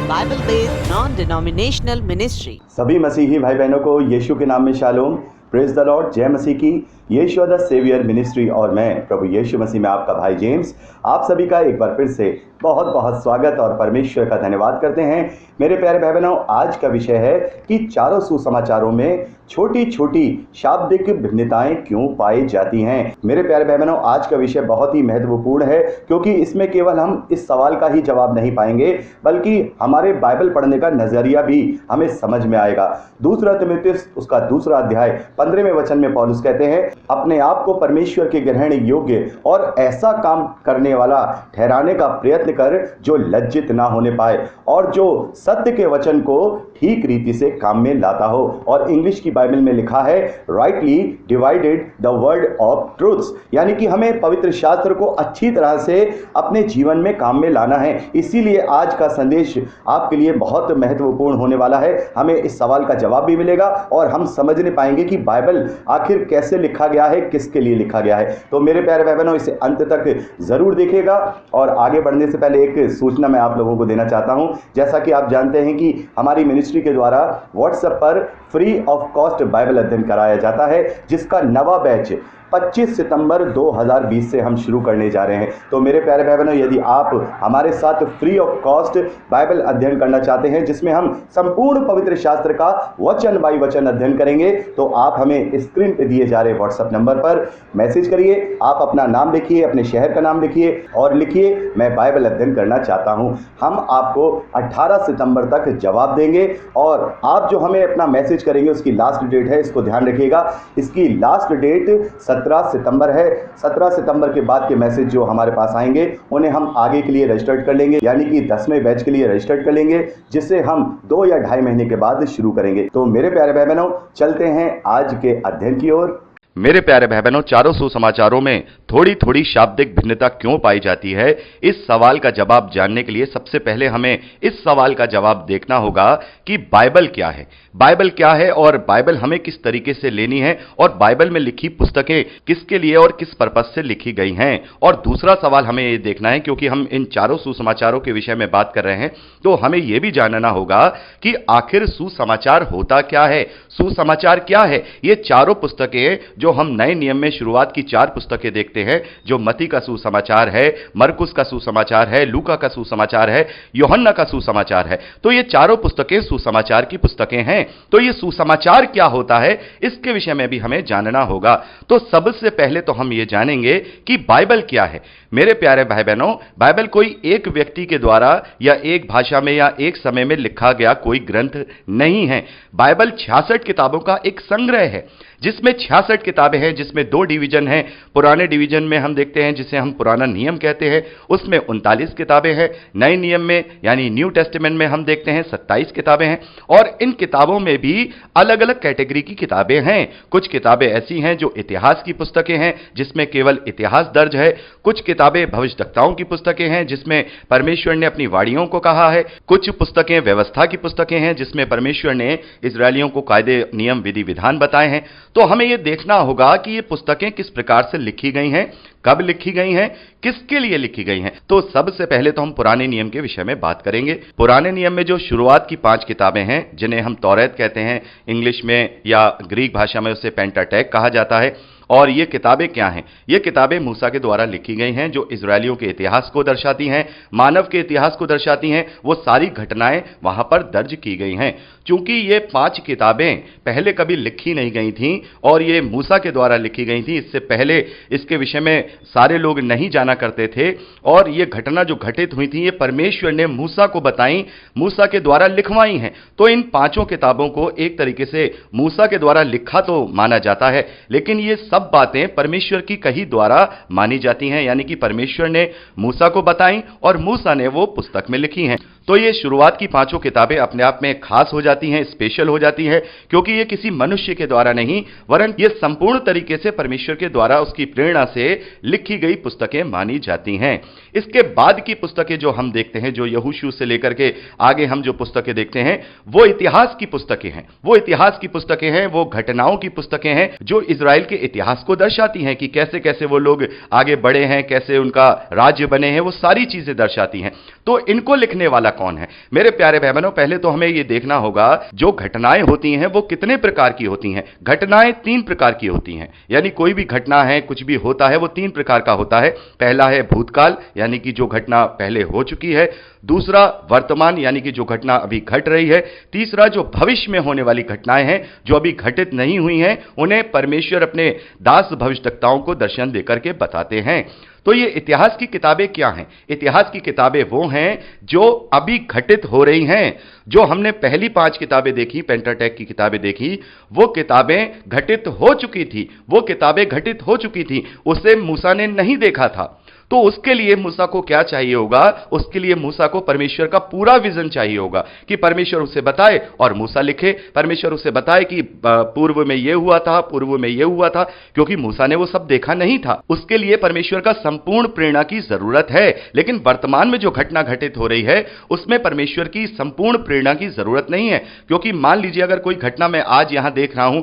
Bible-based non-denominational ministry. सभी मसीही भाई बहनों को यीशु के नाम में शालोम, प्रेज द लॉर्ड, जय मसीह की। यीशु द सेवियर मिनिस्ट्री और मैं प्रभु यीशु मसीह में आपका भाई जेम्स आप सभी का एक बार फिर से बहुत बहुत स्वागत और परमेश्वर का धन्यवाद करते हैं। मेरे प्यारे भाई बहनों, आज का विषय है कि चारों सुसमाचारों में छोटी छोटी शाब्दिक भिन्नताएं क्यों पाई जाती हैं। मेरे प्यारे भाई बहनों, आज का विषय बहुत ही महत्वपूर्ण है क्योंकि इसमें केवल हम इस सवाल का ही जवाब नहीं पाएंगे बल्कि हमारे बाइबल पढ़ने का नजरिया भी हमें समझ में आएगा। दूसरा तिमुथियुस उसका दूसरा अध्याय 15वें वचन में पौलुस कहते हैं, अपने आप को परमेश्वर के ग्रहण योग्य और ऐसा काम करने वाला ठहराने का प्रयत्न कर जो लज्जित ना होने पाए और जो सत्य के वचन को ठीक रीति से काम में लाता हो। और इंग्लिश की बाइबल में लिखा है, rightly divided the word of truths, यानी कि हमें पवित्र शास्त्र को अच्छी तरह से अपने जीवन में काम में लाना है। इसीलिए आज का संदेश आपके लिए बहुत महत्वपूर्ण होने वाला है। हमें इस सवाल का जवाब भी मिलेगा और हम समझने पाएंगे कि बाइबल आखिर कैसे लिखा गया है, किसके लिए लिखा गया है। तो मेरे प्यारे भाई बहनों, इसे अंत तक जरूर देखिएगा। और आगे बढ़ने से पहले एक सूचना मैं आप लोगों को देना चाहता हूं। जैसा कि आप जानते हैं कि हमारी मिनिस्ट्री के द्वारा व्हाट्सएप पर फ्री ऑफ कॉस्ट बाइबल अध्ययन कराया जाता है, जिसका नवा बैच 25 सितंबर 2020 से हम शुरू करने जा रहे हैं। तो मेरे प्यारे भाई बहनों, यदि आप हमारे साथ फ्री ऑफ कॉस्ट बाइबल अध्ययन करना चाहते हैं जिसमें हम संपूर्ण पवित्र शास्त्र का वचन बाई वचन अध्ययन करेंगे, तो आप हमें स्क्रीन पे दिए जा रहे व्हाट्सएप नंबर पर मैसेज करिए। आप अपना नाम लिखिए, अपने शहर का नाम लिखिए और लिखिए, मैं बाइबल अध्ययन करना चाहता हूं। हम आपको 18 सितंबर तक जवाब देंगे और आप जो हमें अपना मैसेज करेंगे उसकी लास्ट डेट है, इसको ध्यान रखिएगा। इसकी लास्ट डेट 17 सितंबर है। 17 सितंबर के बाद के मैसेज जो हमारे पास आएंगे उन्हें हम आगे के लिए रजिस्टर्ड कर लेंगे, यानी कि 10वें बैच के लिए रजिस्टर्ड कर लेंगे, जिसे हम 2 या 2.5 महीने के बाद शुरू करेंगे। तो मेरे प्यारे भाई बहनों, चलते हैं आज के अध्ययन की ओर। मेरे प्यारे भाई बहनों, चारों सुसमाचारों में थोड़ी थोड़ी शाब्दिक भिन्नता क्यों पाई जाती है, इस सवाल का जवाब जानने के लिए सबसे पहले हमें इस सवाल का जवाब देखना होगा कि बाइबल क्या है। बाइबल क्या है और बाइबल हमें किस तरीके से लेनी है और बाइबल में लिखी पुस्तकें किसके लिए और किस पर्पस से लिखी गई हैं। और दूसरा सवाल हमें ये देखना है, क्योंकि हम इन चारों सुसमाचारों के विषय में बात कर रहे हैं, तो हमें यह भी जानना होगा कि आखिर सुसमाचार होता क्या है, सुसमाचार क्या है। ये चारों पुस्तकें जो हम नए नियम में शुरुआत की 4 पुस्तकें देखते हैं, जो मत्ती का सुसमाचार है, मरकुस का सुसमाचार है, लूका का सुसमाचार है, यूहन्ना का सुसमाचार है, तो ये चारों पुस्तकें सुसमाचार की पुस्तकें हैं। तो ये सुसमाचार क्या होता है, इसके विषय में भी हमें जानना होगा। तो सबसे पहले तो हम ये जानेंगे कि बाइबल क्या है। मेरे प्यारे भाई बहनों, बाइबल कोई एक व्यक्ति के द्वारा या एक भाषा में या एक समय में लिखा गया कोई ग्रंथ नहीं है। बाइबल 66 किताबों का एक संग्रह है, जिसमें 66 किताबें हैं, जिसमें 2 डिवीजन हैं। पुराने डिवीजन में हम देखते हैं, जिसे हम पुराना नियम कहते हैं, उसमें 39 किताबें हैं। नए नियम में यानी न्यू टेस्टामेंट में हम देखते हैं 27 किताबें हैं। और इन किताबों में भी अलग अलग कैटेगरी की किताबें हैं। कुछ किताबें ऐसी हैं जो इतिहास की पुस्तकें हैं, जिसमें केवल इतिहास दर्ज है। कुछ किताबें भविष्यवक्ताओं की पुस्तकें हैं, जिसमें परमेश्वर ने अपनी वाणियों को कहा है। कुछ पुस्तकें व्यवस्था की पुस्तकें हैं, जिसमें परमेश्वर ने इजरायलियों को कायदे, नियम, विधि, विधान बताए हैं। तो हमें यह देखना होगा कि ये पुस्तकें किस प्रकार से लिखी गई हैं, कब लिखी गई हैं, किसके लिए लिखी गई हैं। तो सबसे पहले तो हम पुराने नियम के विषय में बात करेंगे। पुराने नियम में जो शुरुआत की 5 किताबें हैं, जिन्हें हम तौरात कहते हैं, इंग्लिश में या ग्रीक भाषा में उसे पेंटाटेक कहा जाता है। और ये किताबें क्या हैं? ये किताबें मूसा के द्वारा लिखी गई हैं, जो इजरायलियों के इतिहास को दर्शाती हैं, मानव के इतिहास को दर्शाती हैं। वो सारी घटनाएं वहां पर दर्ज की गई हैं। चूंकि ये 5 किताबें पहले कभी लिखी नहीं गई थीं और ये मूसा के द्वारा लिखी गई थी, इससे पहले इसके विषय में सारे लोग नहीं जाना करते थे। और ये घटना जो घटित हुई थी, ये परमेश्वर ने मूसा को बताई, मूसा के द्वारा लिखवाई हैं। तो इन 5 किताबों को एक तरीके से मूसा के द्वारा लिखा तो माना जाता है, लेकिन ये सब बातें परमेश्वर की कही द्वारा मानी जाती हैं, यानी कि परमेश्वर ने मूसा को बताई और मूसा ने वो पुस्तक में लिखी हैं। तो ये शुरुआत की 5 किताबें अपने आप में खास हो जाती हैं, स्पेशल हो जाती हैं, क्योंकि ये किसी मनुष्य के द्वारा नहीं, वरन ये संपूर्ण तरीके से परमेश्वर के द्वारा उसकी प्रेरणा से लिखी गई पुस्तकें मानी जाती हैं। इसके बाद की पुस्तकें जो हम देखते हैं, जो यहोशू से लेकर के आगे हम जो पुस्तकें देखते हैं, वो इतिहास की पुस्तकें हैं। वो इतिहास की पुस्तकें हैं, वो घटनाओं की पुस्तकें हैं जो इजराइल के इतिहास इतिहास को दर्शाती हैं कि कैसे कैसे वो लोग आगे बढ़े हैं, कैसे उनका राज्य बने हैं, वो सारी चीजें दर्शाती हैं। तो इनको लिखने वाला कौन है? मेरे प्यारे भाई बहनों, पहले तो हमें यह देखना होगा जो घटनाएं होती हैं वो कितने प्रकार की होती हैं। घटनाएं 3 प्रकार की होती हैं, यानी कोई भी घटना है, कुछ भी होता है, वो 3 प्रकार का होता है। पहला है भूतकाल, यानी कि जो घटना पहले हो चुकी है। दूसरा वर्तमान, यानी कि जो घटना अभी घट रही है। तीसरा जो भविष्य में होने वाली घटनाएं हैं, जो अभी घटित नहीं हुई हैं, उन्हें परमेश्वर अपने दास भविष्यद्वक्ताओं को दर्शन देकर के बताते हैं। तो ये इतिहास की किताबें क्या हैं? इतिहास की किताबें वो हैं जो अभी घटित हो रही हैं। जो हमने पहली 5 किताबें देखी, पेंटाटेक की किताबें देखी, वो किताबें घटित हो चुकी थी, वो किताबें घटित हो चुकी थी, उसे मूसा ने नहीं देखा था। तो उसके लिए मूसा को क्या चाहिए होगा? उसके लिए मूसा को परमेश्वर का पूरा विजन चाहिए होगा कि परमेश्वर उसे बताए और मूसा लिखे। परमेश्वर उसे बताए कि पूर्व में यह हुआ था, पूर्व में यह हुआ था, क्योंकि मूसा ने वो सब देखा नहीं था। उसके लिए परमेश्वर का संपूर्ण प्रेरणा की जरूरत है। लेकिन वर्तमान में जो घटना घटित हो रही है, उसमें परमेश्वर की संपूर्ण प्रेरणा की जरूरत नहीं है। क्योंकि मान लीजिए अगर कोई घटना मैं आज यहां देख रहा हूं,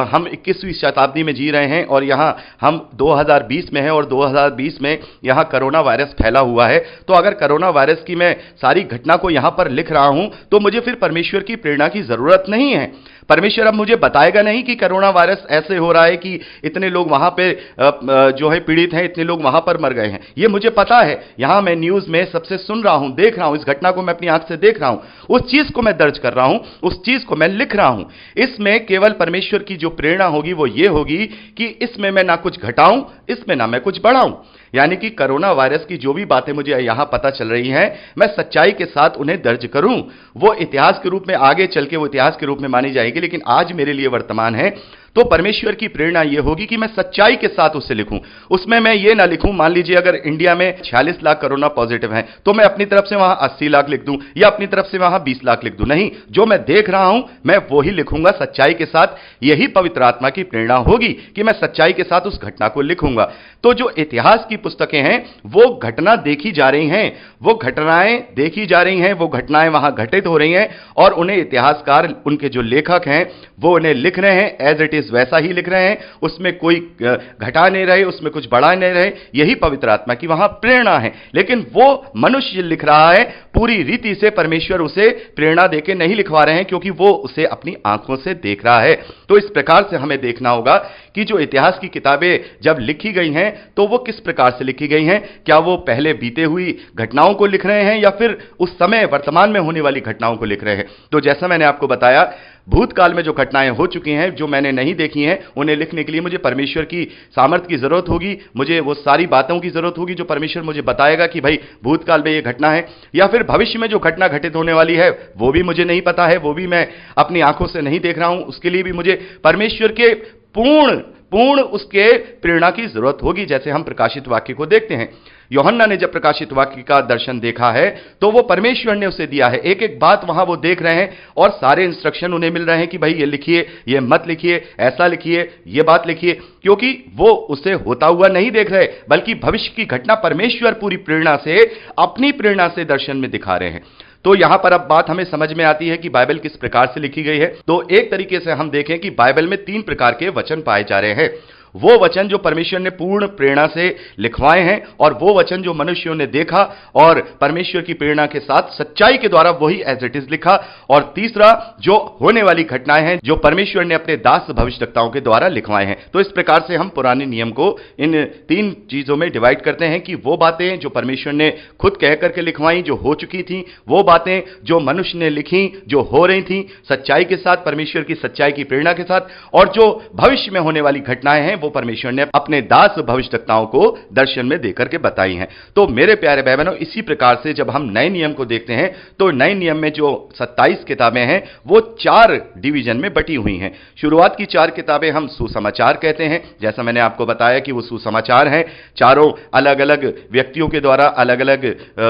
हम 21वीं शताब्दी में जी रहे हैं और यहां हम 2020 में हैं और 2020 में यहां कोरोना वायरस फैला हुआ है। तो अगर कोरोना वायरस की मैं सारी घटना को यहां पर लिख रहा हूं, तो मुझे फिर परमेश्वर की प्रेरणा की जरूरत नहीं है। परमेश्वर अब मुझे बताएगा नहीं कि कोरोना वायरस ऐसे हो रहा है कि इतने लोग वहां पे जो है पीड़ित हैं, इतने लोग वहां पर मर गए हैं। ये मुझे पता है। यहां मैं न्यूज में सबसे सुन रहा हूं, देख रहा हूं, इस घटना को मैं अपनी आंख से देख रहा हूं, उस चीज को मैं दर्ज कर रहा हूं, उस चीज को मैं लिख रहा हूं। इसमें केवल परमेश्वर की जो प्रेरणा होगी वो ये होगी कि इसमें मैं ना कुछ घटाऊं, इसमें ना मैं कुछ बढ़ाऊं। यानी कि कोरोना वायरस की जो भी बातें मुझे यहां पता चल रही हैं, मैं सच्चाई के साथ उन्हें दर्ज करूं। वो इतिहास के रूप में आगे चल के वो इतिहास के रूप में मानी जाएगी, लेकिन आज मेरे लिए वर्तमान है। तो परमेश्वर की प्रेरणा यह होगी कि मैं सच्चाई के साथ उसे लिखूं। उसमें मैं ये ना लिखूं, मान लीजिए अगर इंडिया में 46 लाख कोरोना पॉजिटिव हैं, तो मैं अपनी तरफ से वहां 80 लाख लिख दूं या अपनी तरफ से वहां 20 लाख लिख दूं। नहीं, जो मैं देख रहा हूं मैं वो ही लिखूंगा सच्चाई के साथ। यही पवित्र आत्मा की प्रेरणा होगी कि मैं सच्चाई के साथ उस घटना को लिखूंगा। तो जो इतिहास की पुस्तकें हैं वो घटना देखी जा रही हैं, वो घटनाएं देखी जा रही हैं, वो घटनाएं वहां घटित हो रही हैं और उन्हें इतिहासकार, उनके जो लेखक हैं, वो उन्हें लिख रहे हैं एज इट इज, वैसा ही लिख रहे हैं। उसमें कोई घटा नहीं रहे, उसमें कुछ बढ़ा नहीं रहे। यही पवित्र आत्मा की वहां प्रेरणा है। लेकिन वो मनुष्य लिख रहा है पूरी रीति से, परमेश्वर उसे प्रेरणा देके नहीं लिखवा रहे हैं, क्योंकि वो उसे अपनी आंखों से देख रहा है। तो इस प्रकार से हमें देखना होगा कि जो इतिहास की किताबें जब लिखी गई हैं तो वो किस प्रकार से लिखी गई हैं। क्या वो पहले बीते हुई घटनाओं को लिख रहे हैं या फिर उस समय वर्तमान में होने वाली घटनाओं को लिख रहे हैं? तो जैसा मैंने आपको बताया, भूतकाल में जो घटनाएं हो चुकी हैं, जो मैंने नहीं देखी हैं, उन्हें लिखने के लिए मुझे परमेश्वर की सामर्थ्य की जरूरत होगी। मुझे वो सारी बातों की जरूरत होगी जो परमेश्वर मुझे बताएगा कि भाई भूतकाल में ये घटना है, या फिर भविष्य में जो घटना घटित होने वाली है वो भी मुझे नहीं पता है, वो भी मैं अपनी आंखों से नहीं देख रहा हूं। उसके लिए भी मुझे परमेश्वर के पूर्ण उसके प्रेरणा की जरूरत होगी। जैसे हम प्रकाशित वाक्य को देखते हैं, यूहन्ना ने जब प्रकाशित वाक्य का दर्शन देखा है तो वो परमेश्वर ने उसे दिया है। एक एक बात वहां वो देख रहे हैं और सारे इंस्ट्रक्शन उन्हें मिल रहे हैं कि भाई ये लिखिए, ये मत लिखिए, ऐसा लिखिए, ये बात लिखिए, क्योंकि वो उसे होता हुआ नहीं देख रहे, बल्कि भविष्य की घटना परमेश्वर पूरी प्रेरणा से, अपनी प्रेरणा से दर्शन में दिखा रहे हैं। तो यहां पर अब बात हमें समझ में आती है कि बाइबल किस प्रकार से लिखी गई है। तो एक तरीके से हम देखें कि बाइबल में 3 प्रकार के वचन पाए जा रहे हैं। वो वचन जो परमेश्वर ने पूर्ण प्रेरणा से लिखवाए हैं, और वो वचन जो मनुष्यों ने देखा और परमेश्वर की प्रेरणा के साथ सच्चाई के द्वारा वही एज इट इज लिखा। और तीसरा जो होने वाली घटनाएं हैं जो परमेश्वर ने अपने दास भविष्यद्वक्ताओं के द्वारा लिखवाए हैं। तो इस प्रकार से हम पुराने नियम को इन 3 चीजों में डिवाइड करते हैं कि वो बातें जो परमेश्वर ने खुद कह करके लिखवाई, जो हो चुकी थी, वो बातें जो मनुष्य ने लिखी, जो हो रही थी सच्चाई के साथ, परमेश्वर की सच्चाई की प्रेरणा के साथ, और जो भविष्य में होने वाली घटनाएं हैं वो परमेश्वर ने अपने दास भविष्यद्वक्ताओं को दर्शन में देकर के बताई हैं। तो मेरे प्यारे भाई बहनों, इसी प्रकार से जब हम नए नियम को देखते हैं तो नए नियम में जो 27 किताबें हैं वो 4 डिवीजन में बटी हुई हैं। शुरुआत की 4 किताबें हम सुसमाचार कहते हैं। जैसा मैंने आपको बताया कि वो सुसमाचार हैं, चारों अलग अलग व्यक्तियों के द्वारा, अलग अलग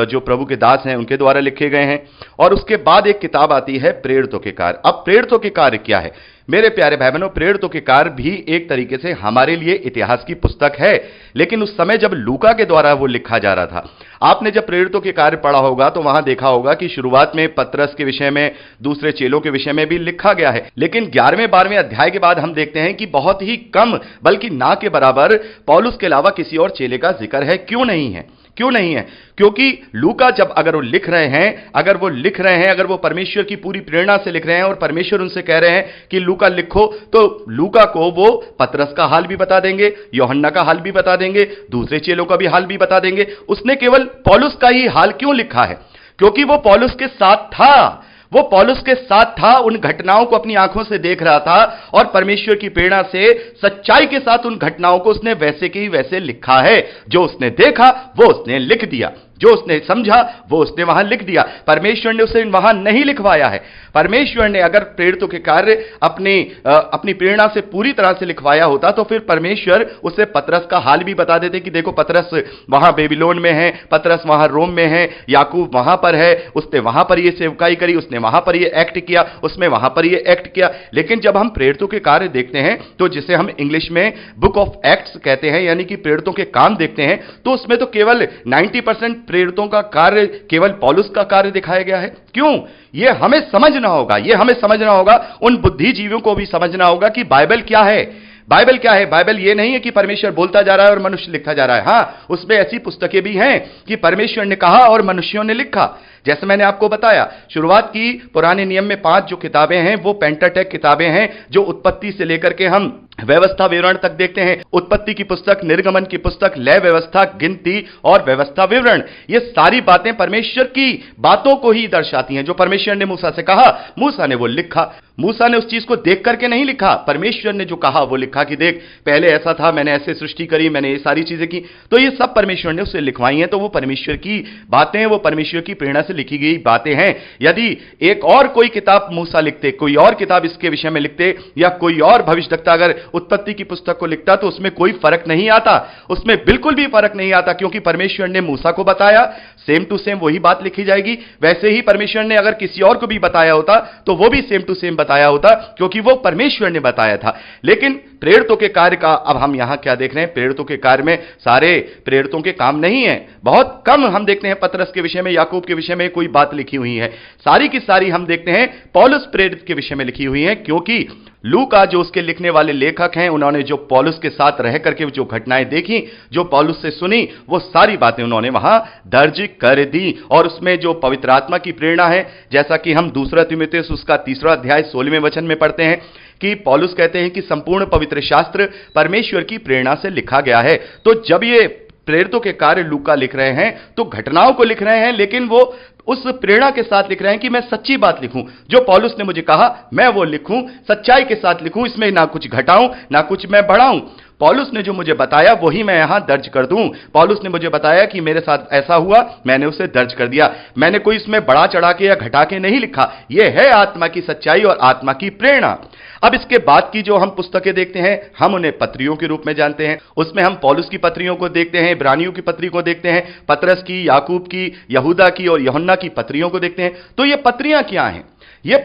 जो प्रभु के दास हैं उनके द्वारा लिखे गए हैं। और उसके बाद एक किताब आती है प्रेरितों के कार्य। अब प्रेरितों के कार्य क्या है? मेरे प्यारे भाई बहनों, प्रेरितों के कार्य भी एक तरीके से हमारे लिए इतिहास की पुस्तक है, लेकिन उस समय जब लूका के द्वारा वो लिखा जा रहा था। आपने जब प्रेरितों के कार्य पढ़ा होगा तो वहां देखा होगा कि शुरुआत में पतरस के विषय में, दूसरे चेलों के विषय में भी लिखा गया है, लेकिन 11वें 12वें अध्याय के बाद हम देखते हैं कि बहुत ही कम, बल्कि ना के बराबर पौलुस के अलावा किसी और चेले का जिक्र है। क्यों नहीं है? क्यों नहीं है? क्योंकि लूका जब अगर वो लिख रहे हैं, अगर वो परमेश्वर की पूरी प्रेरणा से लिख रहे हैं और परमेश्वर उनसे कह रहे हैं कि लूका लिखो, तो लूका को वो पतरस का हाल भी बता देंगे, यूहन्ना का हाल भी बता देंगे, दूसरे चेलों का भी हाल भी बता देंगे। उसने केवल पौलुस का ही हाल क्यों लिखा है? क्योंकि वो पौलुस के साथ था, वो पौलुस के साथ था, उन घटनाओं को अपनी आंखों से देख रहा था और परमेश्वर की प्रेरणा से सच्चाई के साथ उन घटनाओं को उसने वैसे के ही वैसे लिखा है। जो उसने देखा वो उसने लिख दिया, जो उसने समझा वो उसने वहां लिख दिया। परमेश्वर ने उसे वहां नहीं लिखवाया है। परमेश्वर ने अगर प्रेरितों के कार्य अपनी प्रेरणा से पूरी तरह से लिखवाया होता तो फिर परमेश्वर उसे पतरस का हाल भी बता देते कि देखो पतरस वहां बेबीलोन में है, पतरस वहां रोम में है, याकूब वहां पर है, उसने वहां पर ये सेवकाई करी, उसने वहां पर ये एक्ट किया, उसमें वहां पर ये एक्ट किया। लेकिन जब हम प्रेरितों के कार्य देखते हैं, तो जिसे हम इंग्लिश में बुक ऑफ एक्ट्स कहते हैं, यानी कि प्रेरितों के काम देखते हैं, तो उसमें तो केवल 90% प्रेरितों का कार्य, केवल पौलुस का कार्य दिखाया गया है। क्यों? यह हमें समझना होगा, उन बुद्धिजीवियों को भी समझना होगा कि बाइबल क्या है। बाइबल क्या है? बाइबल यह नहीं है कि परमेश्वर बोलता जा रहा है और मनुष्य लिखता जा रहा है। हां, उसमें ऐसी पुस्तकें भी हैं कि परमेश्वर ने कहा और मनुष्यों ने लिखा। जैसे मैंने आपको बताया, शुरुआत की पुराने नियम में 5 जो किताबें हैं वो पेंटाटेक किताबें हैं, जो उत्पत्ति से लेकर के हम व्यवस्था विवरण तक देखते हैं। उत्पत्ति की पुस्तक, निर्गमन की पुस्तक, लय व्यवस्था, गिनती और व्यवस्था विवरण, ये सारी बातें परमेश्वर की बातों को ही दर्शाती हैं। जो परमेश्वर ने मूसा से कहा, मूसा ने वो लिखा। मूसा ने उस चीज को देख करके नहीं लिखा, परमेश्वर ने जो कहा वो लिखा कि देख पहले ऐसा था, मैंने ऐसे सृष्टि करी, मैंने ये सारी चीजें की। तो ये सब परमेश्वर ने उसे लिखवाई हैं। तो वो परमेश्वर की बातें हैं, वो परमेश्वर की प्रेरणा से लिखी गई बातें हैं। यदि एक और कोई किताब मूसा लिखते, कोई और किताब इसके विषय में लिखते, या कोई और भविष्यवक्ता अगर उत्पत्ति की पुस्तक को लिखता, तो उसमें कोई फर्क नहीं आता, उसमें बिल्कुल भी फर्क नहीं आता, क्योंकि परमेश्वर ने मूसा को बताया, सेम टू सेम वही बात लिखी जाएगी। वैसे ही परमेश्वर ने अगर किसी और को भी बताया होता तो वो भी सेम टू सेम बताया होता, क्योंकि वो परमेश्वर ने बताया था। लेकिन प्रेरितों के कार्य का अब हम यहां क्या देख रहे हैं? प्रेरितों के कार्य में सारे प्रेरितों के काम नहीं है, बहुत कम हम देखते हैं पतरस के विषय में, याकूब के विषय में कोई बात लिखी हुई है। सारी की सारी हम देखते हैं पौलुस प्रेरित के विषय में लिखी हुई है, क्योंकि लूका जो उसके लिखने वाले लेखक हैं, उन्होंने जो पौलुस के साथ रह करके जो घटनाएं देखी, जो पौलुस से सुनी, वो सारी बातें उन्होंने वहां दर्ज कर दी। और उसमें जो पवित्र आत्मा की प्रेरणा है, जैसा कि हम 2 तीमुथियुस उसका 3 अध्याय 16वें वचन में पढ़ते हैं कि पौलुस कहते हैं कि संपूर्ण पवित्र शास्त्र परमेश्वर की प्रेरणा से लिखा गया है। तो जब ये प्रेरितों के कार्य लूका लिख रहे हैं तो घटनाओं को लिख रहे हैं, लेकिन वो उस प्रेरणा के साथ लिख रहे हैं कि मैं सच्ची बात लिखूं, जो पौलुस ने मुझे कहा मैं वो लिखूं, सच्चाई के साथ लिखूं, इसमें ना कुछ घटाऊं ना कुछ मैं बढ़ाऊं। पौलुस ने जो मुझे बताया वही मैं यहां दर्ज कर दूं। पौलुस ने मुझे बताया कि मेरे साथ ऐसा हुआ, मैंने उसे दर्ज कर दिया। मैंने कोई इसमें बढ़ा चढ़ा के या घटा के नहीं लिखा। यह है आत्मा की सच्चाई और आत्मा की प्रेरणा। अब इसके बाद की जो हम पुस्तकें देखते हैं, हम उन्हें पत्रियों के रूप में जानते हैं। उसमें हम पौलुस की पत्रियों को देखते हैं, इब्रानियों की पत्री को देखते हैं, पतरस की, याकूब की, यहूदा की और यूहन्ना की पत्रियों को देखते हैं। तो ये पत्रियां क्या हैं? ये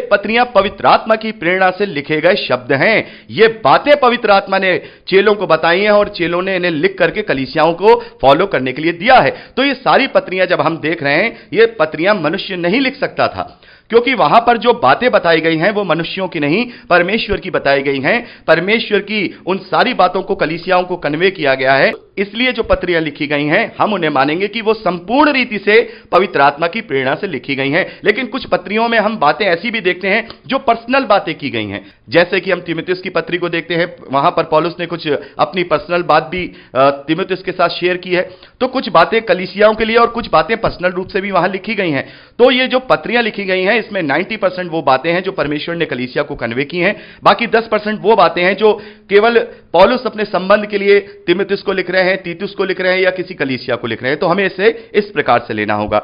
पत्रियां पवित्र आत्मा की प्रेरणा से लिखे गए शब्द हैं। ये बातें पवित्र आत्मा ने चेलों को बताई हैं और चेलों ने इन्हें लिख करके कलीसियाओं को फॉलो करने के लिए दिया है। तो ये सारी पत्रियां जब हम देख रहे हैं, ये पत्रियां मनुष्य नहीं लिख सकता था, क्योंकि वहां पर जो बातें बताई गई हैं वो मनुष्यों की नहीं, परमेश्वर की बताई गई हैं। परमेश्वर की उन सारी बातों को कलीसियाओं को कन्वे किया गया है। इसलिए जो पत्रियां लिखी गई हैं, हम उन्हें मानेंगे कि वो संपूर्ण रीति से पवित्र आत्मा की प्रेरणा से लिखी गई हैं। लेकिन कुछ पत्रियों में हम बातें ऐसी भी देखते हैं जो पर्सनल बातें की गई हैं, जैसे कि हम तीमुथियुस की पत्री को देखते हैं, वहां पर पौलुस ने कुछ अपनी पर्सनल बात भी तीमुथियुस के साथ शेयर की है। तो कुछ बातें कलीसियाओं के लिए और कुछ बातें पर्सनल रूप से भी वहां लिखी गई हैं। तो ये जो पत्रियां लिखी गई हैं, इसमें 90% वो बातें हैं जो परमेश्वर ने कलीसिया को कन्वे की हैं। बाकी 10% वो बातें हैं जो केवल पौलुस अपने संबंध के लिए तीमुथियुस को लिख रहे हैं, तीतुस को लिख रहे हैं या किसी कलीसिया को लिख रहे हैं। तो हमें इसे इस प्रकार से लेना होगा।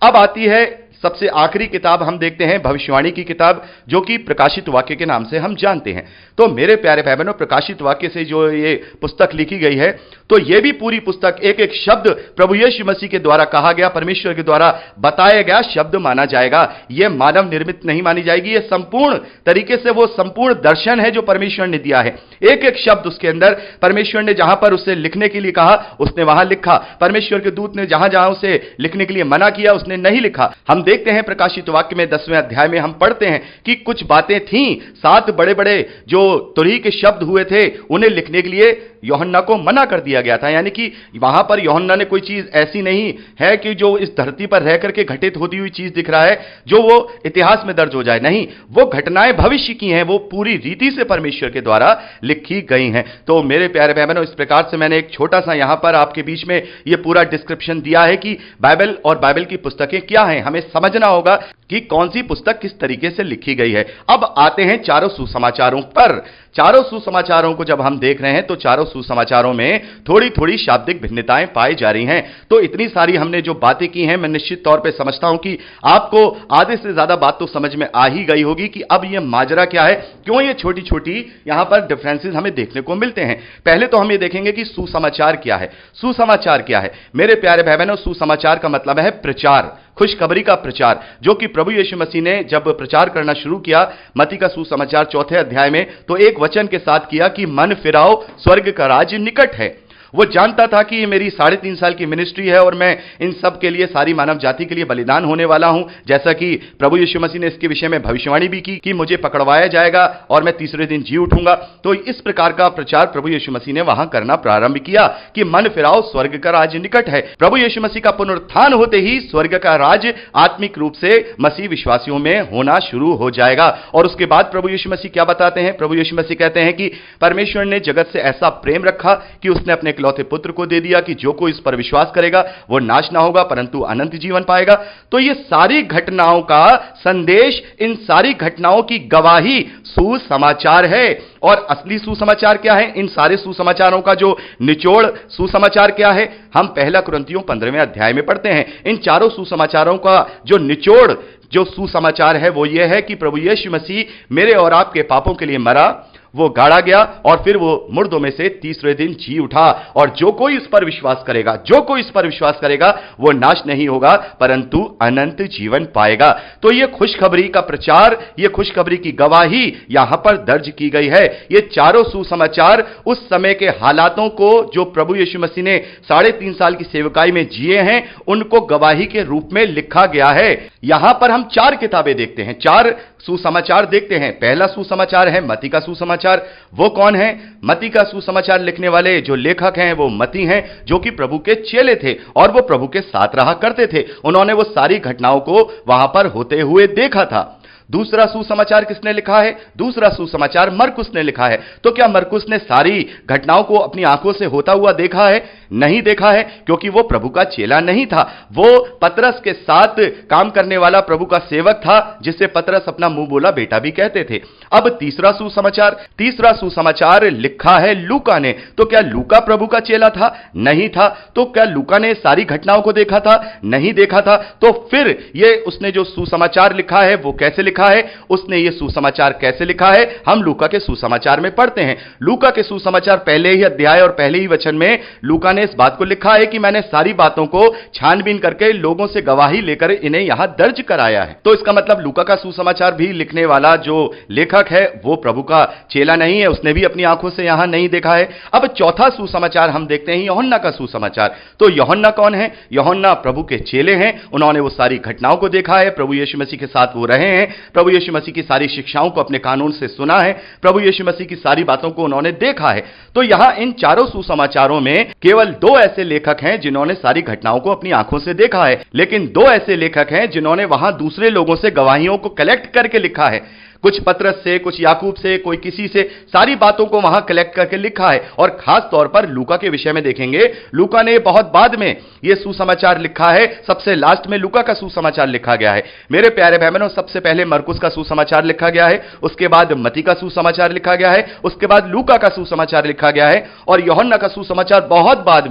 अब आती है सबसे आखिरी किताब हम देखते हैं भविष्यवाणी की किताब, जो कि प्रकाशित वाक्य के नाम से हम जानते हैं। तो मेरे प्यारे भाई बहनों, प्रकाशित वाक्य से जो ये पुस्तक लिखी गई है, तो ये भी पूरी पुस्तक एक एक शब्द प्रभु यीशु मसीह के द्वारा कहा गया, परमेश्वर के द्वारा बताया गया शब्द माना जाएगा। यह मानव निर्मित नहीं मानी जाएगी। यह संपूर्ण तरीके से वो संपूर्ण दर्शन है जो परमेश्वर ने दिया है। एक एक शब्द उसके अंदर परमेश्वर ने जहां पर उसे लिखने के लिए कहा, उसने वहां लिखा। परमेश्वर के दूत ने जहां जहां उसे लिखने के लिए मना किया, उसने नहीं लिखा। हम देखते हैं प्रकाशित वाक्य में 10वें अध्याय में हम पढ़ते हैं कि कुछ बातें थीं, 7 बड़े बड़े जो तुरही के शब्द हुए थे, उन्हें लिखने के लिए यूहन्ना को मना कर दिया गया था। यानी कि वहां पर यूहन्ना ने कोई चीज ऐसी नहीं है कि जो इस धरती पर रह करके घटित होती हुई चीज दिख रहा है जो वो इतिहास में दर्ज हो जाए। नहीं, वो घटनाएं भविष्य की हैं, वो पूरी रीति से परमेश्वर के द्वारा लिखी गई हैं। तो मेरे प्यारे भाई बहनों, इस प्रकार से मैंने एक छोटा सा यहां पर आपके बीच में ये पूरा डिस्क्रिप्शन दिया है कि बाइबल और बाइबल की पुस्तकें क्या हैं। हमें समझना होगा कि कौन सी पुस्तक किस तरीके से लिखी गई है। अब आते हैं चारों सुसमाचारों पर। चारों सुसमाचारों को जब हम देख रहे हैं तो चारों सुसमाचारों में थोड़ी थोड़ी शाब्दिक भिन्नताएं पाई जा रही हैं। तो इतनी सारी हमने जो बातें की हैं, मैं निश्चित तौर पे समझता हूं कि आपको आधे से ज्यादा बात तो समझ में आ ही गई होगी कि अब यह माजरा क्या है, क्यों ये छोटी छोटी यहां पर डिफरेंसेस हमें देखने को मिलते हैं। पहले तो हम ये देखेंगे कि सुसमाचार क्या है। सुसमाचार क्या है मेरे प्यारे भाई बहनों? सुसमाचार का मतलब है प्रचार, खुशखबरी का प्रचार, जो कि प्रभु यीशु मसीह ने जब प्रचार करना शुरू किया मत्ती का सुसमाचार 4 अध्याय में, तो एक वचन के साथ किया कि मन फिराओ, स्वर्ग का राज्य निकट है। वो जानता था कि ये मेरी 3.5 साल की मिनिस्ट्री है और मैं इन सब के लिए, सारी मानव जाति के लिए बलिदान होने वाला हूं। जैसा कि प्रभु यीशु मसीह ने इसके विषय में भविष्यवाणी भी की कि मुझे पकड़वाया जाएगा और मैं तीसरे दिन जी उठूंगा। तो इस प्रकार का प्रचार प्रभु यीशु मसीह ने वहां करना प्रारंभ किया कि मन फिराओ, स्वर्ग का राज्य निकट है। प्रभु यीशु मसीह का पुनरुत्थान होते ही स्वर्ग का राज्य आत्मिक रूप से मसीह विश्वासियों में होना शुरू हो जाएगा। और उसके बाद प्रभु यीशु मसीह क्या बताते हैं? प्रभु यीशु मसीह कहते हैं कि परमेश्वर ने जगत से ऐसा प्रेम रखा कि उसने अपने इकलौते पुत्र को दे दिया कि जो कोई इस पर विश्वास करेगा वो नाश ना होगा परंतु अनंत जीवन पाएगा। तो ये सारी घटनाओं का संदेश, इन सारी घटनाओं की गवाही सुसमाचार है। और असली सुसमाचार क्या है? इन सारे सुसमाचारों का जो निचोड़ सुसमाचार क्या है, हम 1 कुरिन्थियों 15वें अध्याय में पढ़ते हैं। इन चारों सुसमाचारों का जो निचोड़, जो सुसमाचार है, वो ये है कि प्रभु यीशु मसीह मेरे और आपके पापों के लिए मरा, वो गाड़ा गया और फिर वो मुर्दों में से तीसरे दिन जी उठा। और जो कोई इस पर विश्वास करेगा, जो कोई इस पर विश्वास करेगा, वो नाश नहीं होगा परंतु अनंत जीवन पाएगा। तो ये खुशखबरी का प्रचार, ये खुशखबरी की गवाही यहां पर दर्ज की गई है। ये चारों सुसमाचार उस समय के हालातों को जो प्रभु यीशु मसीह ने 3.5 साल की सेवकाई में जिए हैं, उनको गवाही के रूप में लिखा गया है। यहां पर हम 4 किताबें देखते हैं, 4 सुसमाचार देखते हैं। पहला सुसमाचार है मत्ती का सुसमाचार। वो कौन है? मत्ती का सुसमाचार लिखने वाले जो लेखक हैं वो मत्ती हैं, जो कि प्रभु के चेले थे और वो प्रभु के साथ रहा करते थे। उन्होंने वो सारी घटनाओं को वहां पर होते हुए देखा था। दूसरा सुसमाचार किसने लिखा है? दूसरा सुसमाचार मरकुस ने लिखा है। तो क्या मरकुस ने सारी घटनाओं को अपनी आंखों से होता हुआ देखा है? नहीं देखा है, क्योंकि वो प्रभु का चेला नहीं था। वो पतरस के साथ काम करने वाला प्रभु का सेवक था, जिसे पतरस अपना मुंह बोला बेटा भी कहते थे। अब तीसरा सुसमाचार लिखा है लूका ने। तो क्या लूका प्रभु का चेला था? नहीं था। तो क्या लूका ने सारी घटनाओं को देखा था? नहीं देखा था। तो फिर ये उसने जो सुसमाचार लिखा है वो कैसे लिखा है? उसने ये सुसमाचार कैसे लिखा है? हम लूका के सुसमाचार में पढ़ते हैं। लूका के सुसमाचार पहले ही अध्याय और पहले ही वचन में लूका ने इस बात को लिखा है कि मैंने सारी बातों को छानबीन करके लोगों से गवाही लेकर इन्हें यहां दर्ज कराया है। तो इसका मतलब लूका का सुसमाचार भी लिखने वाला जो लेखक है वो प्रभु का चेला नहीं है, उसने भी अपनी आंखों से यहां नहीं देखा है। अब चौथा सुसमाचार हम देखते हैं यूहन्ना का सुसमाचार। तो यूहन्ना कौन है? यूहन्ना प्रभु के चेले हैं। उन्होंने वो सारी घटनाओं को देखा है, प्रभु यीशु मसीह के साथ वो रहे हैं, प्रभु यीशु मसीह की सारी शिक्षाओं को अपने कानून से सुना है, प्रभु यीशु मसीह की सारी बातों को उन्होंने देखा है। तो यहां इन चारों सुसमाचारों में केवल 2 ऐसे लेखक हैं जिन्होंने सारी घटनाओं को अपनी आंखों से देखा है, लेकिन 2 ऐसे लेखक हैं जिन्होंने वहां दूसरे लोगों से गवाहियों को कलेक्ट करके लिखा है। कुछ पतरस से, कुछ याकूब से, कोई किसी से, सारी बातों को वहां कलेक्ट करके लिखा है। और खास तौर पर लूका के विषय में देखेंगे, लूका ने बहुत बाद में यह सुसमाचार लिखा है। सबसे लास्ट में लूका का सुसमाचार लिखा गया है। मेरे प्यारे भाई बहनों, सबसे पहले मरकुस का सुसमाचार लिखा गया है, उसके बाद मत्ती का सुसमाचार लिखा गया है, उसके बाद लूका का सुसमाचार लिखा गया है, और यूहन्ना का सुसमाचार बहुत बाद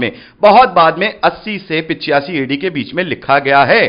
में 80 से 85 एडी के बीच में लिखा गया है।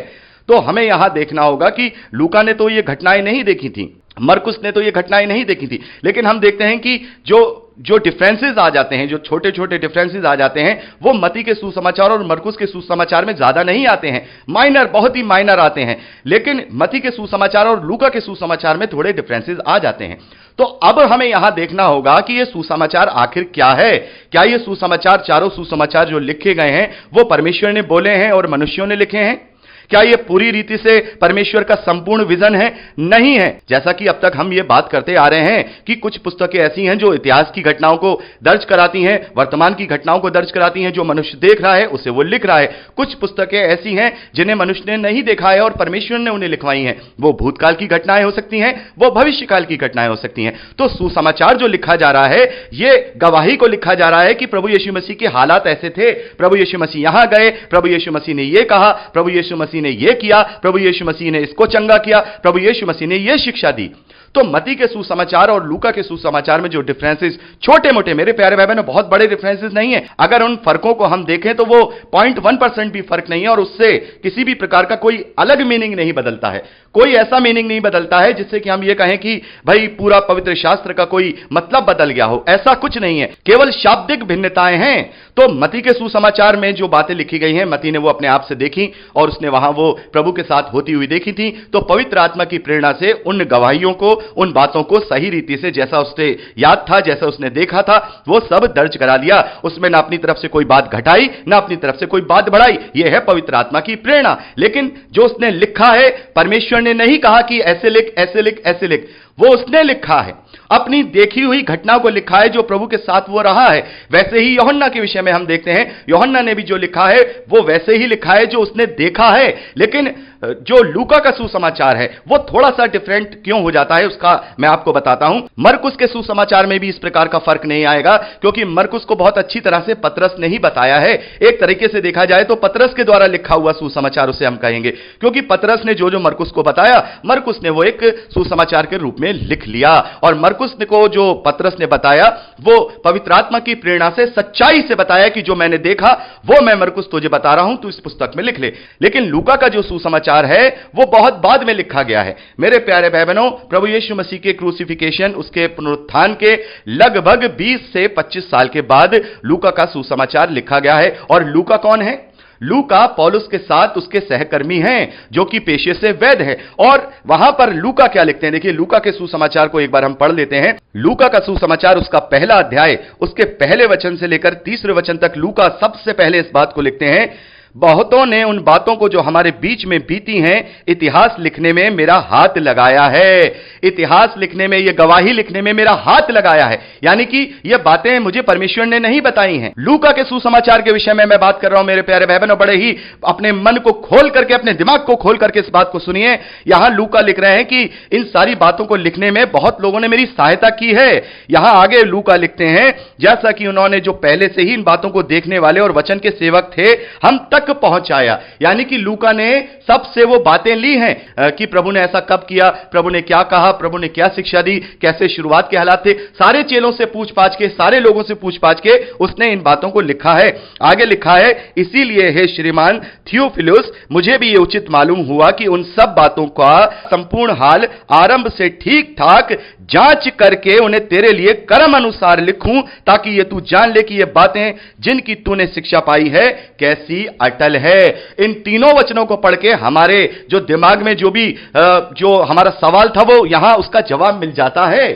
तो हमें यहां देखना होगा कि लूका ने तो ये घटनाएं नहीं देखी थी, मरकुस ने तो ये घटनाएं नहीं देखी थी, लेकिन हम देखते हैं कि जो डिफरेंसेस आ जाते हैं, जो छोटे छोटे डिफरेंसेस आ जाते हैं, वो मती के सुसमाचार और मरकुस के सुसमाचार में ज्यादा नहीं आते हैं, माइनर, बहुत ही माइनर आते हैं। लेकिन मती के सुसमाचार और लूका के सुसमाचार में थोड़े डिफरेंसेस आ जाते हैं। तो अब हमें यहां देखना होगा कि ये सुसमाचार आखिर क्या है। क्या ये सुसमाचार, चारों सुसमाचार जो लिखे गए हैं, वो परमेश्वर ने बोले हैं और मनुष्यों ने लिखे हैं? क्या यह पूरी रीति से परमेश्वर का संपूर्ण विजन है? नहीं है। जैसा कि अब तक हम यह बात करते आ रहे हैं कि कुछ पुस्तकें ऐसी हैं जो इतिहास की घटनाओं को दर्ज कराती हैं, वर्तमान की घटनाओं को दर्ज कराती हैं, जो मनुष्य देख रहा है उसे वो लिख रहा है। कुछ पुस्तकें ऐसी हैं जिन्हें मनुष्य ने नहीं देखा है और परमेश्वर ने उन्हें लिखवाई हैं। वो भूतकाल की घटनाएं हो सकती हैं, वो भविष्यकाल की घटनाएं हो सकती हैं। तो सुसमाचार जो लिखा जा रहा है, यह गवाही को लिखा जा रहा है कि प्रभु यीशु मसीह के हालात ऐसे थे, प्रभु यीशु मसीह यहां गए, प्रभु यीशु मसीह ने यह कहा, प्रभु यीशु मसीह ने यह किया, प्रभु यीशु मसीह ने इसको चंगा किया, प्रभु यीशु मसीह ने यह शिक्षा दी। तो मती के सुसमाचार और लूका के सुसमाचार में जो डिफरेंसेस छोटे मोटे, मेरे प्यारे भाई बहनों, बहुत बड़े डिफरेंसेस नहीं है। अगर उन फर्कों को हम देखें तो वो 0.1% भी फर्क नहीं है और उससे किसी भी प्रकार का कोई अलग मीनिंग नहीं बदलता है, कोई ऐसा मीनिंग नहीं बदलता है जिससे कि हम ये कहें कि भाई पूरा पवित्र शास्त्र का कोई मतलब बदल गया हो। ऐसा कुछ नहीं है, केवल शाब्दिक भिन्नताएं हैं। तो मती के सुसमाचार में जो बातें लिखी गई हैं, मती ने वो अपने आप से देखी और उसने वहां वो प्रभु के साथ होती हुई देखी थी। तो पवित्र आत्मा की प्रेरणा से उन गवाहियों को, उन बातों को सही रीति से, जैसा उससे याद था, जैसा उसने देखा था, वो सब दर्ज करा लिया। उसमें ना अपनी तरफ से कोई बात घटाई, ना अपनी तरफ से कोई बात बढ़ाई। यह है पवित्र आत्मा की प्रेरणा। लेकिन जो उसने लिखा है, परमेश्वर ने नहीं कहा कि ऐसे लिख, ऐसे लिख, ऐसे लिख, वो उसने लिखा है, अपनी देखी हुई घटना को लिखा है, जो प्रभु के साथ वो रहा है। वैसे ही यूहन्ना के विषय में हम देखते हैं, यूहन्ना ने भी जो लिखा है वो वैसे ही लिखा है जो उसने देखा है। लेकिन जो लूका का सुसमाचार है वो थोड़ा सा डिफरेंट क्यों हो जाता है, उसका मैं आपको बताता हूं। मरकुस के सुसमाचार में भी इस प्रकार का फर्क नहीं आएगा, क्योंकि मरकुस को बहुत अच्छी तरह से पतरस ने ही बताया है। एक तरीके से देखा जाए तो पतरस के द्वारा लिखा हुआ सुसमाचार उसे हम कहेंगे, क्योंकि पतरस ने जो जो मरकुस को बताया, मरकुस ने वो एक सुसमाचार के रूप में लिख लिया। और मरकुस को जो पतरस ने बताया वो पवित्र आत्मा की प्रेरणा से, सच्चाई से बताया कि जो मैंने देखा वो मैं मरकुस तुझे बता रहा हूं, तू इस पुस्तक में लिख ले। लेकिन लूका का जो सुसमाचार है वो बहुत बाद में लिखा गया है। मेरे प्यारे भाई बहनों, प्रभु यीशु मसीह के क्रूसिफिकेशन, उसके पुनरुत्थान के लगभग 20 से 25 साल के बाद लूका का सुसमाचार लिखा गया है। और लूका कौन है? लूका पौलुस के साथ उसके सहकर्मी हैं, जो कि पेशे से वैद्य है। और वहां पर लूका क्या लिखते हैं, देखिए लूका के सुसमाचार को एक बार हम पढ़ लेते हैं। लूका का सुसमाचार, उसका पहला अध्याय, उसके पहले वचन से लेकर तीसरे वचन तक लूका सबसे पहले इस बात को लिखते हैं, बहुतों ने उन बातों को जो हमारे बीच में बीती हैं इतिहास लिखने में मेरा हाथ लगाया है। इतिहास लिखने में, यह गवाही लिखने में मेरा हाथ लगाया है, यानी कि यह बातें मुझे परमेश्वर ने नहीं बताई हैं। लूका के सुसमाचार के विषय में मैं बात कर रहा हूं मेरे प्यारे भाई बहनों, बड़े ही अपने मन को खोल करके, अपने दिमाग को खोल करके इस बात को सुनिए। यहां लूका लिख रहे हैं कि इन सारी बातों को लिखने में बहुत लोगों ने मेरी सहायता की है। यहां आगे लूका लिखते हैं, जैसा कि उन्होंने जो पहले से ही इन बातों को देखने वाले और वचन के सेवक थे, हम तक पहुंचाया। यानी कि लूका ने सबसे वो बातें ली हैं कि प्रभु ने ऐसा कब किया, प्रभु ने क्या कहा, प्रभु ने क्या शिक्षा दी, कैसे शुरुआत के हालात थे, सारे चेलों से पूछ पाछ के, सारे लोगों से पूछ पाछ के उसने इन बातों को लिखा है। आगे लिखा है, इसीलिए हे श्रीमान थियोफिलुस, मुझे भी ये उचित मालूम हुआ कि उन सब बातों का संपूर्ण हाल आरंभ से ठीक ठाक जांच करके उन्हें तेरे लिए कर्म अनुसार लिखूं, ताकि ये तू जान ले कि ये बातें जिनकी तूने शिक्षा पाई है कैसी अटल है। इन तीनों वचनों को पढ़ के हमारे जो दिमाग में जो हमारा सवाल था वो यहां उसका जवाब मिल जाता है।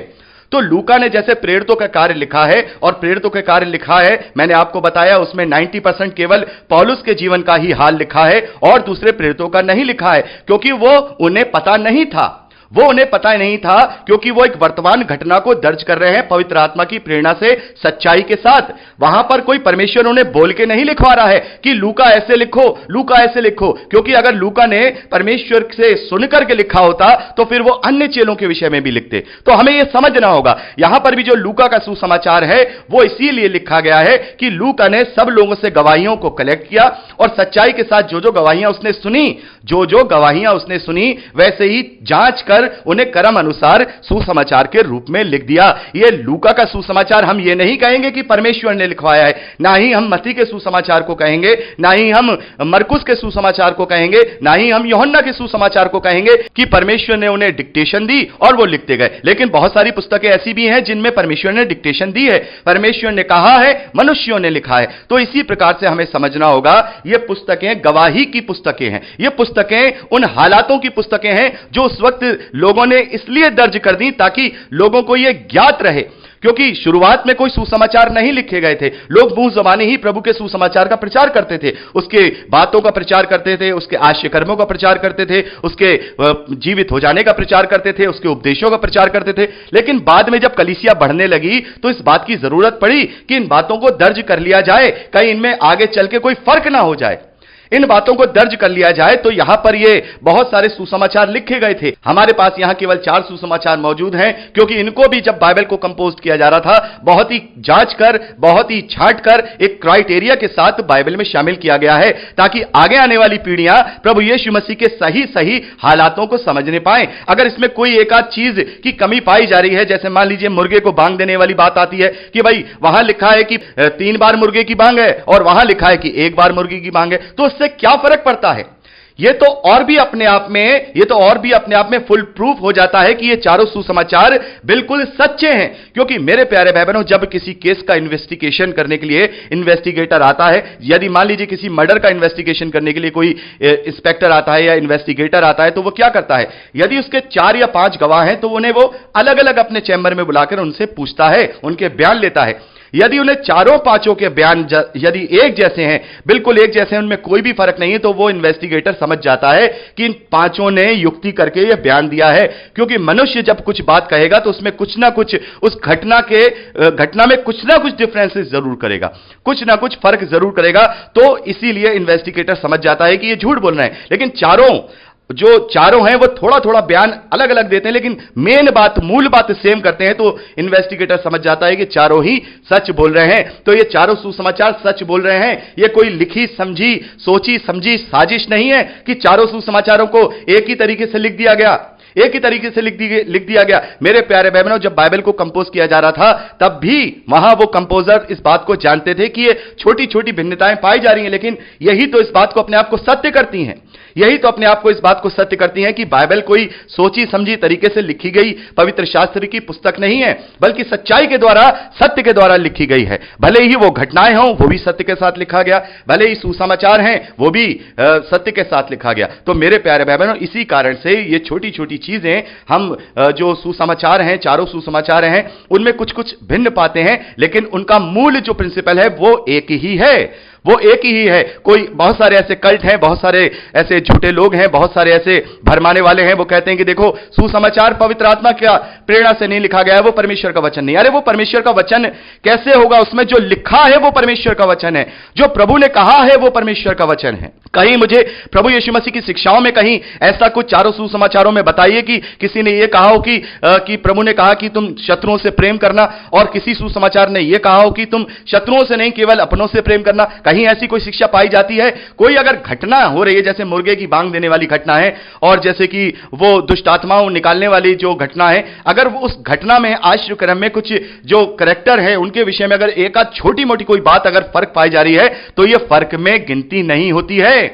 तो लूका ने जैसे प्रेरितों का कार्य लिखा है, और प्रेरितों के कार्य लिखा है, मैंने आपको बताया उसमें 90% केवल पौलुस के जीवन का ही हाल लिखा है और दूसरे प्रेरितों का नहीं लिखा है, क्योंकि वो उन्हें पता नहीं था। वो उन्हें पता नहीं था, क्योंकि वो एक वर्तमान घटना को दर्ज कर रहे हैं पवित्र आत्मा की प्रेरणा से, सच्चाई के साथ। वहां पर कोई परमेश्वर उन्हें बोल के नहीं लिखवा रहा है कि लूका ऐसे लिखो, लूका ऐसे लिखो, क्योंकि अगर लूका ने परमेश्वर से सुनकर के लिखा होता तो फिर वो अन्य चेलों के विषय में भी लिखते। तो हमें यह समझना होगा, यहां पर भी जो लूका का सुसमाचार है वो इसीलिए लिखा गया है कि लूका ने सब लोगों से गवाहियों को कलेक्ट किया और सच्चाई के साथ जो जो गवाहियां उसने सुनी, जो जो गवाहियां उसने सुनी, वैसे ही जांच कर कर उन्हें क्रम अनुसार सुसमाचार के रूप में लिख दिया। ये लूका का सुसमाचार हम ये नहीं कहेंगे कि परमेश्वर ने लिखवाया है, ना ही हम मत्ती के सुसमाचार को कहेंगे, ना ही हम मरकुस के सुसमाचार को कहेंगे, ना ही हम यूहन्ना के सुसमाचार को कहेंगे कि परमेश्वर ने उन्हें डिक्टेशन दी और वो लिखते गए। लेकिन बहुत सारी पुस्तकें ऐसी भी हैं जिनमें परमेश्वर ने डिक्टेशन दी है, परमेश्वर ने कहा है, मनुष्यों ने लिखा है। तो इसी प्रकार से हमें समझना होगा, ये पुस्तकें गवाही की पुस्तकें हैं, ये पुस्तकें उन हालातों की पुस्तकें हैं जो उस वक्त लोगों ने इसलिए दर्ज कर दी ताकि लोगों को यह ज्ञात रहे, क्योंकि शुरुआत में कोई सुसमाचार नहीं लिखे गए थे। लोग मुंह जबानी ही प्रभु के सुसमाचार का प्रचार करते थे, उसके बातों का प्रचार करते थे, उसके आश्चर्य कर्मों का प्रचार करते थे, उसके जीवित हो जाने का प्रचार करते थे, उसके उपदेशों का प्रचार करते थे। लेकिन बाद में जब कलीसिया बढ़ने लगी तो इस बात की जरूरत पड़ी कि इन बातों को दर्ज कर लिया जाए, कहीं इनमें आगे चल के कोई फर्क ना हो जाए। इन बातों को दर्ज कर लिया जाए। तो यहां पर ये बहुत सारे सुसमाचार लिखे गए थे। हमारे पास यहां केवल 4 सुसमाचार मौजूद हैं, क्योंकि इनको भी जब बाइबल को कंपोज किया जा रहा था, बहुत ही जांच कर, बहुत ही छांट कर, एक क्राइटेरिया के साथ बाइबल में शामिल किया गया है, ताकि आगे आने वाली पीढ़ियां प्रभु यीशु मसीह के सही सही हालातों को समझने पाएं। अगर इसमें कोई एक आध चीज की कमी पाई जा रही है, जैसे मान लीजिए मुर्गे को बांग देने वाली बात आती है कि भाई वहां लिखा है कि 3 बार मुर्गे की बांग है और वहां लिखा है कि 1 बार मुर्गी की बांग है, तो उससे क्या फर्क पड़ता है? ये तो और भी अपने आप में फुल प्रूफ हो जाता है कि ये चारों सुसमाचार बिल्कुल सच्चे हैं। क्योंकि मेरे प्यारे भाई बहनों, जब किसी केस का इन्वेस्टिगेशन करने के लिए इन्वेस्टिगेटर आता है, यदि मान लीजिए किसी मर्डर का इन्वेस्टिगेशन करने के लिए कोई इंस्पेक्टर आता है या इन्वेस्टिगेटर आता है, तो वो क्या करता है? यदि उसके 4 या 5 गवाह हैं तो उन्हें वो अलग अलग अपने चैम्बर में बुलाकर उनसे पूछता है, उनके बयान लेता है। यदि उन्हें चारों पांचों के बयान यदि एक जैसे हैं, बिल्कुल एक जैसे हैं, उनमें कोई भी फर्क नहीं है, तो वो इन्वेस्टिगेटर समझ जाता है कि इन पांचों ने युक्ति करके यह बयान दिया है। क्योंकि मनुष्य जब कुछ बात कहेगा तो उसमें कुछ ना कुछ उस घटना में कुछ ना कुछ डिफरेंसेस जरूर करेगा, कुछ ना कुछ फर्क जरूर करेगा। तो इसीलिए इन्वेस्टिगेटर समझ जाता है कि ये झूठ बोल रहे हैं। लेकिन चारों हैं वो थोड़ा थोड़ा बयान अलग अलग देते हैं, लेकिन मूल बात सेम करते हैं। तो इन्वेस्टिगेटर समझ जाता है कि चारों ही सच बोल रहे हैं। तो ये चारों सुसमाचार सच बोल रहे हैं। ये कोई लिखी समझी सोची समझी साजिश नहीं है कि चारों सुसमाचारों को एक ही तरीके से लिख दिया गया। मेरे प्यारे भाई बहनों, जब बाइबल को कंपोज किया जा रहा था तब भी वहां वो कंपोजर इस बात को जानते थे कि ये छोटी छोटी भिन्नताएं पाई जा रही हैं, लेकिन यही तो इस बात को अपने आप को सत्य करती हैं। यही तो अपने आप को इस बात को सत्य करती हैं कि बाइबल कोई सोची समझी तरीके से लिखी गई पवित्र शास्त्र की पुस्तक नहीं है, बल्कि सच्चाई के द्वारा, सत्य के द्वारा लिखी गई है। भले ही वो घटनाएं हों, वो भी सत्य के साथ लिखा गया, भले ही सुसमाचार हैं, वो भी सत्य के साथ लिखा गया। तो मेरे प्यारे भाई बहनों, इसी कारण से ये छोटी छोटी चीजें हम जो सुसमाचार हैं, चारों सुसमाचार हैं, उनमें कुछ कुछ भिन्न पाते हैं, लेकिन उनका मूल जो प्रिंसिपल है वो एक ही है। कोई बहुत सारे ऐसे कल्ट हैं, बहुत सारे ऐसे झूठे लोग हैं, बहुत सारे ऐसे भरमाने वाले हैं, वो कहते हैं कि देखो सुसमाचार पवित्र आत्मा क्या प्रेरणा से नहीं लिखा गया है, वो परमेश्वर का वचन नहीं। अरे वो परमेश्वर का वचन कैसे होगा? उसमें जो लिखा है वो परमेश्वर का वचन है, जो प्रभु ने कहा है वो परमेश्वर का वचन है। कहीं मुझे प्रभु यीशु मसीह की शिक्षाओं में कहीं ऐसा कुछ चारों सुसमाचारों में बताइए कि किसी ने यह कहा हो कि प्रभु ने कहा कि तुम शत्रुओं से प्रेम करना, और किसी सुसमाचार ने यह कहा हो कि तुम शत्रुओं से नहीं केवल अपनों से प्रेम करना। कहीं ऐसी कोई शिक्षा पाई जाती है? कोई अगर घटना हो रही है, जैसे मुर्गे की बांग देने वाली घटना है, और जैसे कि वो दुष्ट आत्माओं निकालने वाली जो घटना है, अगर वो उस घटना में आश्चर्य कर्म में कुछ जो करैक्टर है उनके विषय में अगर एक आध छोटी मोटी कोई बात अगर फर्क पाई जा रही है, तो यह फर्क में गिनती नहीं होती है।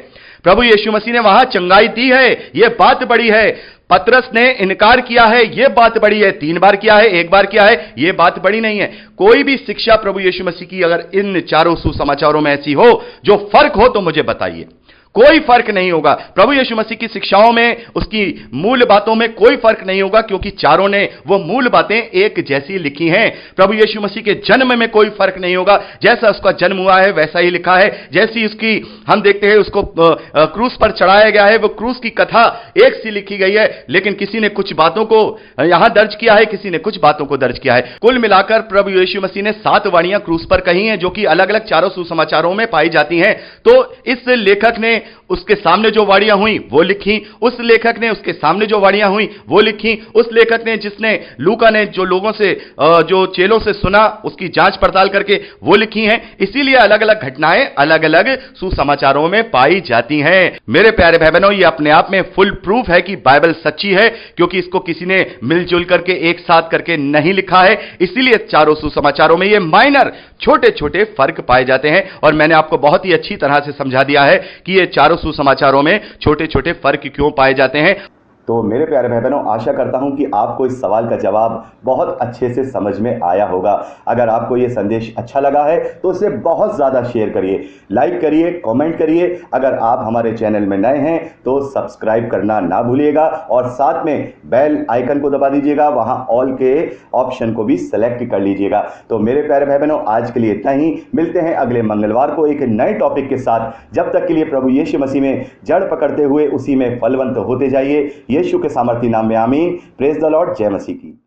प्रभु यीशु मसीह ने वहां चंगाई दी है, यह बात बड़ी है। पतरस ने इनकार किया है, यह बात बड़ी है। 3 बार किया है, 1 बार किया है, यह बात बड़ी नहीं है। कोई भी शिक्षा प्रभु यीशु मसीह की अगर इन चारों सुसमाचारों में ऐसी हो जो फर्क हो तो मुझे बताइए। कोई फर्क नहीं होगा। प्रभु यीशु मसीह की शिक्षाओं में, उसकी मूल बातों में कोई फर्क नहीं होगा, क्योंकि चारों ने वो मूल बातें एक जैसी लिखी हैं। प्रभु यीशु मसीह के जन्म में कोई फर्क नहीं होगा, जैसा उसका जन्म हुआ है वैसा ही लिखा है। जैसी उसकी हम देखते हैं उसको क्रूस पर चढ़ाया गया है, वो क्रूस की कथा एक सी लिखी गई है, लेकिन किसी ने कुछ बातों को यहां दर्ज किया है, किसी ने कुछ बातों को दर्ज किया है। कुल मिलाकर प्रभु यीशु मसीह ने 7 वाणियां क्रूस पर कही हैं, जो कि अलग अलग चारों सुसमाचारों में पाई जाती हैं। तो इस लेखक ने उसके सामने जो वाड़ियां हुई वो लिखी, उस लेखक ने उसके सामने जो वाड़ियां हुई वो लिखी, उस लेखक ने जिसने लूका ने जो लोगों से जो चेलों से सुना उसकी जांच पड़ताल करके वो लिखी हैं। इसीलिए अलग अलग घटनाएं अलग अलग सुसमाचारों में पाई जाती हैं। मेरे प्यारे भाई बहनों, ये अपने आप में फुल प्रूफ है कि बाइबल सच्ची है, क्योंकि इसको किसी ने मिलजुल करके एक साथ करके नहीं लिखा है। इसीलिए चारों सुसमाचारों में ये माइनर छोटे छोटे फर्क पाए जाते हैं, और मैंने आपको बहुत ही अच्छी तरह से समझा दिया है कि ये चारों सुसमाचारों में छोटे छोटे फर्क क्यों पाए जाते हैं। तो मेरे प्यारे भाई बहनों, आशा करता हूं कि आपको इस सवाल का जवाब बहुत अच्छे से समझ में आया होगा। अगर आपको ये संदेश अच्छा लगा है तो इसे बहुत ज़्यादा शेयर करिए, लाइक करिए, कमेंट करिए। अगर आप हमारे चैनल में नए हैं तो सब्सक्राइब करना ना भूलिएगा, और साथ में बेल आइकन को दबा दीजिएगा, वहां ऑल के ऑप्शन को भी सेलेक्ट कर लीजिएगा। तो मेरे प्यारे भाई बहनों, आज के लिए इतना ही। मिलते हैं अगले मंगलवार को एक नए टॉपिक के साथ। जब तक के लिए प्रभु यीशु मसीह में जड़ पकड़ते हुए उसी में फलवंत होते जाइए। यीशु के सामर्थी नाम में आमीन। Praise the Lord. जय मसीह की।